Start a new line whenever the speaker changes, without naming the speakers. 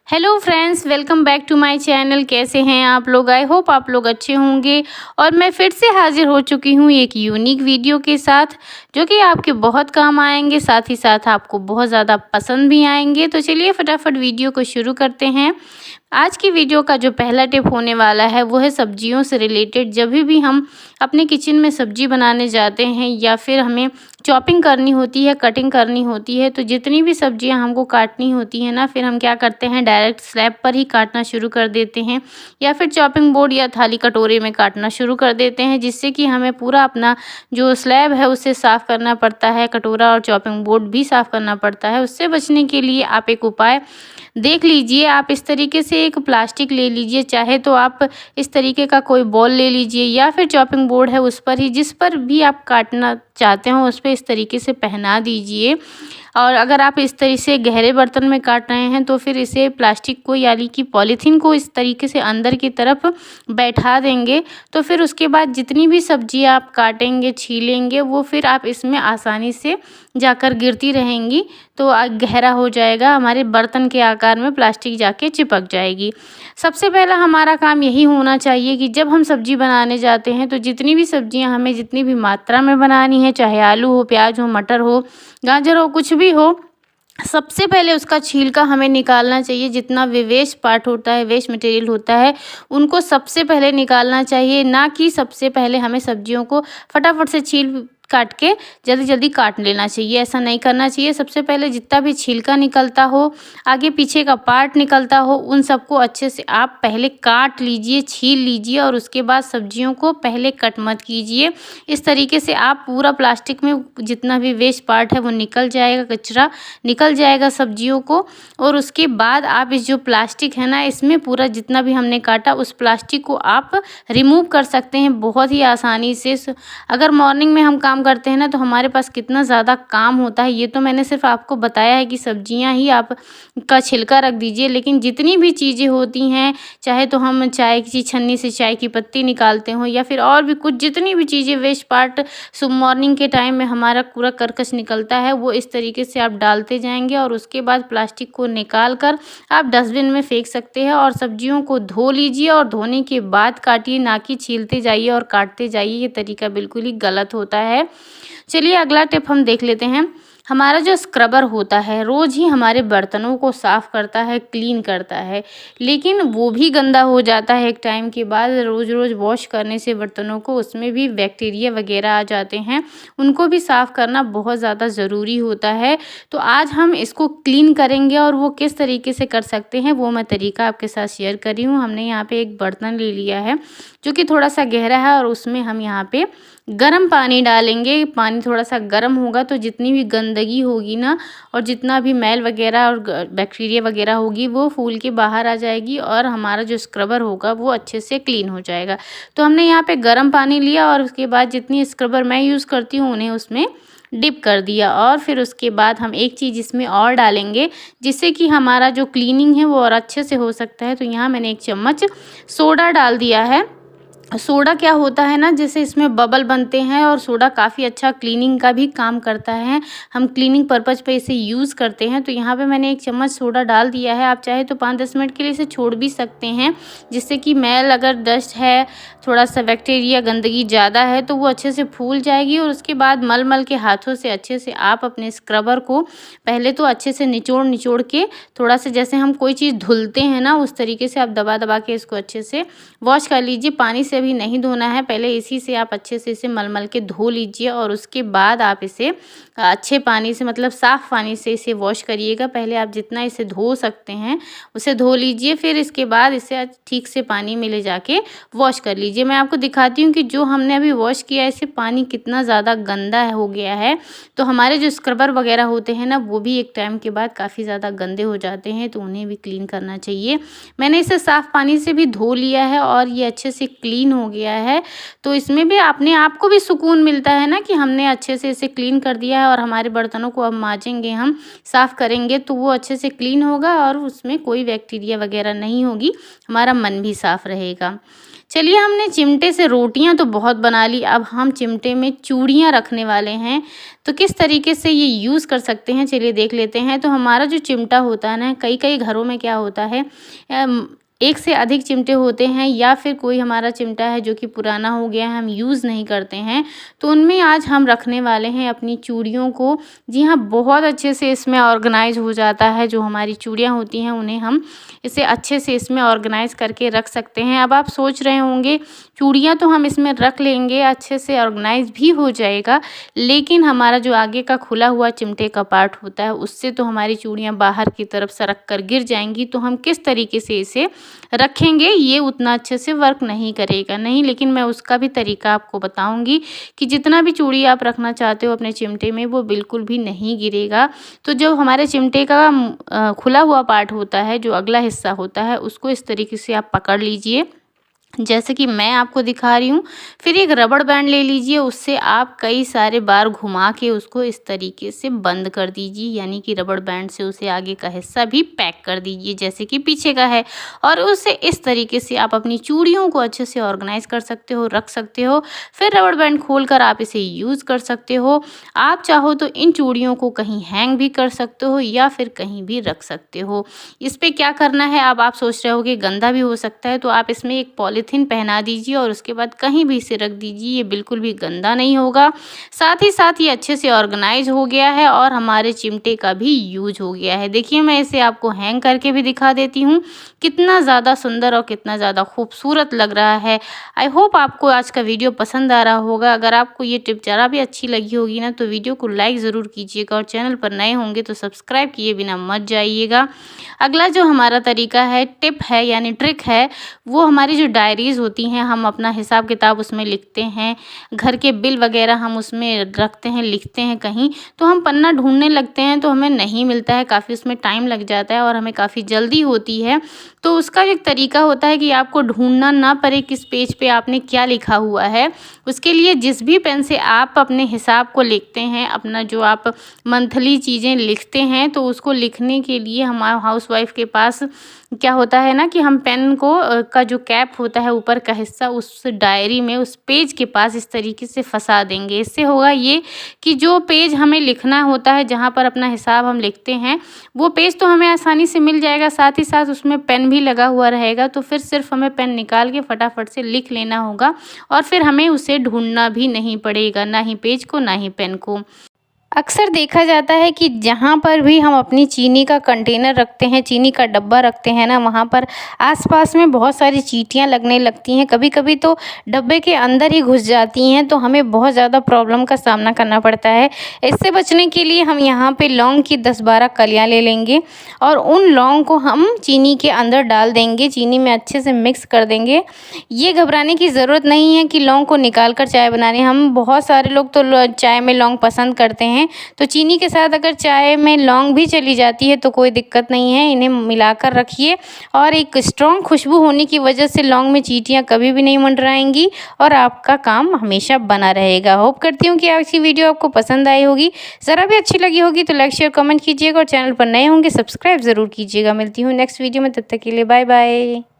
Hello friends, welcome back to my channel. कैसे हैं आप लोग? आई होप आप लोग अच्छे होंगे। और मैं फिर से हाजिर हो चुकी हूँ एक यूनिक वीडियो के साथ, जो कि आपके बहुत काम आएंगे, साथ ही साथ आपको बहुत ज़्यादा पसंद भी आएंगे। तो चलिए फटाफट वीडियो को शुरू करते हैं। आज की वीडियो का जो पहला टिप होने वाला है वो है सब्जियों से रिलेटेड। जब भी हम अपने किचन में सब्जी बनाने जाते हैं या फिर हमें चॉपिंग करनी होती है, कटिंग करनी होती है, तो जितनी भी सब्जियां हमको काटनी होती हैं ना, फिर हम क्या करते हैं, डायरेक्ट स्लैब पर ही काटना शुरू कर देते हैं या फिर चॉपिंग बोर्ड या थाली कटोरे में काटना शुरू कर देते हैं, जिससे कि हमें पूरा अपना जो स्लैब है उसे साफ़ करना पड़ता है, कटोरा और चॉपिंग बोर्ड भी साफ़ करना पड़ता है। उससे बचने के लिए आप एक उपाय देख लीजिए। आप इस तरीके से एक प्लास्टिक ले लीजिए, चाहे तो आप इस तरीके का कोई बॉल ले लीजिए या फिर चॉपिंग बोर्ड है उस पर ही, जिस पर भी आप काटना चाहते हो उस पर इस तरीके से पहना दीजिए। और अगर आप इस तरीके से गहरे बर्तन में काट रहे हैं तो फिर इसे प्लास्टिक को यानी कि पॉलीथीन को इस तरीके से अंदर की तरफ बैठा देंगे। तो फिर उसके बाद जितनी भी सब्जी आप काटेंगे, छीलेंगे, वो फिर आप इसमें आसानी से जाकर गिरती रहेंगी। तो गहरा हो जाएगा, हमारे बर्तन के आकार में प्लास्टिक जाके चिपक जाएगी। सबसे पहला हमारा काम यही होना चाहिए कि जब हम सब्जी बनाने जाते हैं तो जितनी भी सब्जियां हमें जितनी भी मात्रा में बनानी है, चाहे आलू हो, प्याज हो, मटर हो, गाजर हो, कुछ भी हो, सबसे पहले उसका छिलका हमें निकालना चाहिए। जितना भी वेस्ट पार्ट होता है, वेस्ट मटेरियल होता है, उनको सबसे पहले निकालना चाहिए, ना कि सबसे पहले हमें सब्जियों को फटाफट से छील काट के जल्दी जल्दी काट लेना चाहिए। ऐसा नहीं करना चाहिए। सबसे पहले जितना भी छिलका निकलता हो, आगे पीछे का पार्ट निकलता हो, उन सबको अच्छे से आप पहले काट लीजिए, छील लीजिए और उसके बाद सब्जियों को पहले कट मत कीजिए। इस तरीके से आप पूरा प्लास्टिक में जितना भी वेस्ट पार्ट है वो निकल जाएगा, कचरा निकल जाएगा सब्जियों को। और उसके बाद आप इस जो प्लास्टिक है ना, इसमें पूरा जितना भी हमने काटा उस प्लास्टिक को आप रिमूव कर सकते हैं बहुत ही आसानी से। अगर मॉर्निंग में हम काम करते हैं ना, तो हमारे पास कितना ज़्यादा काम होता है। ये तो मैंने सिर्फ आपको बताया है कि सब्जियां ही आप का छिलका रख दीजिए, लेकिन जितनी भी चीज़ें होती हैं, चाहे तो हम चाय की छन्नी से चाय की पत्ती निकालते हो या फिर और भी कुछ, जितनी भी चीज़ें वेस्ट पार्ट सुबह मॉर्निंग के टाइम में हमारा पूरा कर्कश निकलता है, वो इस तरीके से आप डालते जाएंगे और उसके बाद प्लास्टिक को निकाल कर आप डस्टबिन में फेंक सकते हैं। और सब्जियों को धो लीजिए और धोने के बाद काटिए, ना कि छीलते जाइए और काटते जाइए। ये तरीका बिल्कुल ही गलत होता है। चलिए अगला टिप हम देख लेते हैं। हमारा जो स्क्रबर होता है रोज़ ही हमारे बर्तनों को साफ़ करता है, क्लीन करता है, लेकिन वो भी गंदा हो जाता है एक टाइम के बाद। रोज़ रोज़ वॉश करने से बर्तनों को उसमें भी बैक्टीरिया वगैरह आ जाते हैं, उनको भी साफ़ करना बहुत ज़्यादा ज़रूरी होता है। तो आज हम इसको क्लीन करेंगे और वो किस तरीके से कर सकते हैं वो मैं तरीका आपके साथ शेयर कर रही हूँ। हमने यहाँ पे एक बर्तन ले लिया है जो कि थोड़ा सा गहरा है और उसमें हम यहाँ पे गर्म पानी डालेंगे। पानी थोड़ा सा गर्म होगा तो जितनी भी गंदगी होगी ना, और जितना भी मैल वगैरह और बैक्टीरिया वगैरह होगी, वो फूल के बाहर आ जाएगी और हमारा जो स्क्रबर होगा वो अच्छे से क्लीन हो जाएगा। तो हमने यहाँ पे गर्म पानी लिया और उसके बाद जितनी स्क्रबर मैं यूज़ करती हूँ उन्हें उसमें डिप कर दिया। और फिर उसके बाद हम एक चीज़ इसमें और डालेंगे जिससे कि हमारा जो क्लीनिंग है वो और अच्छे से हो सकता है। तो यहाँ मैंने 1 चम्मच सोडा डाल दिया है। सोडा क्या होता है ना, जैसे इसमें बबल बनते हैं और सोडा काफ़ी अच्छा क्लीनिंग का भी काम करता है। हम क्लीनिंग पर्पज़ पे इसे यूज़ करते हैं। तो यहाँ पे मैंने 1 चम्मच सोडा डाल दिया है। आप चाहे तो 5-10 मिनट के लिए इसे छोड़ भी सकते हैं, जिससे कि मैल, अगर डस्ट है, थोड़ा सा बैक्टीरिया, गंदगी ज़्यादा है, तो वो अच्छे से फूल जाएगी। और उसके बाद मल के हाथों से अच्छे से आप अपने स्क्रबर को पहले तो अच्छे से निचोड़ के, थोड़ा सा जैसे हम कोई चीज़ धुलते हैं ना, उस तरीके से आप दबा के इसको अच्छे से वॉश कर लीजिए। पानी से भी नहीं धोना है, पहले इसी से आप अच्छे से इसे मल के धो लीजिए और उसके बाद आप इसे अच्छे पानी से, मतलब साफ़ पानी से इसे वॉश करिएगा। पहले आप जितना इसे धो सकते हैं उसे धो लीजिए, फिर इसके बाद इसे ठीक से पानी में ले जाके वॉश कर लीजिए। मैं आपको दिखाती हूँ कि जो हमने अभी वॉश किया है, इससे पानी कितना ज़्यादा गंदा हो गया है। तो हमारे जो स्क्रबर वगैरह होते हैं ना, वो भी एक टाइम के बाद काफ़ी ज़्यादा गंदे हो जाते हैं, तो उन्हें भी क्लीन करना चाहिए। मैंने इसे साफ़ पानी से भी धो लिया है और ये अच्छे से क्लीन हो गया है। तो इसमें भी अपने आप को भी सुकून मिलता है ना कि हमने अच्छे से इसे क्लीन कर दिया है। और हमारे बर्तनों को अब मांजेंगे, हम साफ़ करेंगे, तो वो अच्छे से क्लीन होगा और उसमें कोई बैक्टीरिया वगैरह नहीं होगी, हमारा मन भी साफ़ रहेगा। चलिए, हमने चिमटे से रोटियां तो बहुत बना ली, अब हम चिमटे में चूड़ियां रखने वाले हैं। तो किस तरीके से ये यूज़ कर सकते हैं, चलिए देख लेते हैं। तो हमारा जो चिमटा होता है ना, कई कई घरों में क्या होता है, एक से अधिक चिमटे होते हैं, या फिर कोई हमारा चिमटा है जो कि पुराना हो गया है, हम यूज़ नहीं करते हैं, तो उनमें आज हम रखने वाले हैं अपनी चूड़ियों को। जी हाँ, बहुत अच्छे से इसमें ऑर्गेनाइज हो जाता है। जो हमारी चूड़ियाँ होती हैं उन्हें हम इसे अच्छे से इसमें ऑर्गेनाइज करके रख सकते हैं। अब आप सोच रहे होंगे, चूड़ियाँ तो हम इसमें रख लेंगे, अच्छे से ऑर्गेनाइज भी हो जाएगा, लेकिन हमारा जो आगे का खुला हुआ चिमटे का पार्ट होता है उससे तो हमारी चूड़ियाँ बाहर की तरफ सरक कर गिर जाएंगी। तो हम किस तरीके से इसे रखेंगे, ये उतना अच्छे से वर्क नहीं करेगा। नहीं, लेकिन मैं उसका भी तरीका आपको बताऊंगी कि जितना भी चूड़ी आप रखना चाहते हो अपने चिमटे में, वो बिल्कुल भी नहीं गिरेगा। तो जो हमारे चिमटे का खुला हुआ पार्ट होता है, जो अगला हिस्सा होता है, उसको इस तरीके से आप पकड़ लीजिए जैसे कि मैं आपको दिखा रही हूँ। फिर एक रबड़ बैंड ले लीजिए, उससे आप कई सारे बार घुमा के उसको इस तरीके से बंद कर दीजिए, यानी कि रबड़ बैंड से उसे आगे का हिस्सा भी पैक कर दीजिए जैसे कि पीछे का है। और उससे इस तरीके से आप अपनी चूड़ियों को अच्छे से ऑर्गेनाइज कर सकते हो, रख सकते हो। फिर रबड़ बैंड खोल कर आप इसे यूज़ कर सकते हो। आप चाहो तो इन चूड़ियों को कहीं हैंग भी कर सकते हो या फिर कहीं भी रख सकते हो। इस पर क्या करना है, अब आप सोच रहे हो कि गंदा भी हो सकता है, तो आप इसमें एक पॉलीथीन पहना दीजिए और उसके बाद कहीं भी इसे रख दीजिए। ये बिल्कुल भी गंदा नहीं होगा। साथ ही साथ ये अच्छे से ऑर्गेनाइज हो गया है और हमारे चिमटे का भी यूज हो गया है। देखिए, मैं इसे आपको हैंग करके भी दिखा देती हूँ, कितना ज़्यादा सुंदर और कितना ज़्यादा खूबसूरत लग रहा है। आई होप आपको आज का वीडियो पसंद आ रहा होगा। अगर आपको ये टिप ज़रा भी अच्छी लगी होगी ना, तो वीडियो को लाइक ज़रूर कीजिएगा और चैनल पर नए होंगे तो सब्सक्राइब किए बिना मत जाइएगा। अगला जो हमारा तरीका है, टिप है यानी ट्रिक है, वो हमारी जो डायरीज़ होती हैं, हम अपना हिसाब किताब उसमें लिखते हैं, घर के बिल वगैरह हम उसमें रखते हैं, लिखते हैं कहीं, तो हम पन्ना ढूंढने लगते हैं तो हमें नहीं मिलता है, काफ़ी उसमें टाइम लग जाता है और हमें काफ़ी जल्दी होती है। तो उसका एक तरीका होता है कि आपको ढूंढना ना पड़े किस पेज पे आपने क्या लिखा हुआ है। उसके लिए जिस भी पेन से आप अपने हिसाब को लिखते हैं, अपना जो आप मंथली चीज़ें लिखते हैं, तो उसको लिखने के लिए हमारा हाउसवाइफ के पास क्या होता है ना कि हम पेन को का जो कैप होता है ऊपर का हिस्सा, उस डायरी में उस पेज के पास इस तरीके से फंसा देंगे। इससे होगा ये कि जो पेज हमें लिखना होता है, जहाँ पर अपना हिसाब हम लिखते हैं, वो पेज तो हमें आसानी से मिल जाएगा, साथ ही साथ उसमें पेन भी लगा हुआ रहेगा। तो फिर सिर्फ हमें पेन निकाल के फटाफट से लिख लेना होगा और फिर हमें उसे ढूंढना भी नहीं पड़ेगा, ना ही पेज को ना ही पेन को। अक्सर देखा जाता है कि जहाँ पर भी हम अपनी चीनी का कंटेनर रखते हैं, चीनी का डब्बा रखते हैं ना, वहाँ पर आसपास में बहुत सारी चींटियाँ लगने लगती हैं। कभी कभी तो डब्बे के अंदर ही घुस जाती हैं, तो हमें बहुत ज़्यादा प्रॉब्लम का सामना करना पड़ता है। इससे बचने के लिए हम यहाँ पे लौंग की 10-12 कलियाँ ले लेंगे और उन लौंग को हम चीनी के अंदर डाल देंगे, चीनी में अच्छे से मिक्स कर देंगे। ये घबराने की ज़रूरत नहीं है कि लौंग को निकाल कर चाय बनानी। हम बहुत सारे लोग तो चाय में लौंग पसंद करते हैं, तो चीनी के साथ अगर चाय में लौंग भी चली जाती है तो कोई दिक्कत नहीं है। इन्हें मिलाकर रखिए और एक स्ट्रॉन्ग खुशबू होने की वजह से लौंग में चींटियाँ कभी भी नहीं मंडराएंगी और आपका काम हमेशा बना रहेगा। होप करती हूँ कि आज की वीडियो आपको पसंद आई होगी। ज़रा भी अच्छी लगी होगी तो लाइक शेयर कमेंट कीजिएगा और चैनल पर नए होंगे सब्सक्राइब ज़रूर कीजिएगा। मिलती हूँ नेक्स्ट वीडियो में, तब तक के लिए बाय बाय।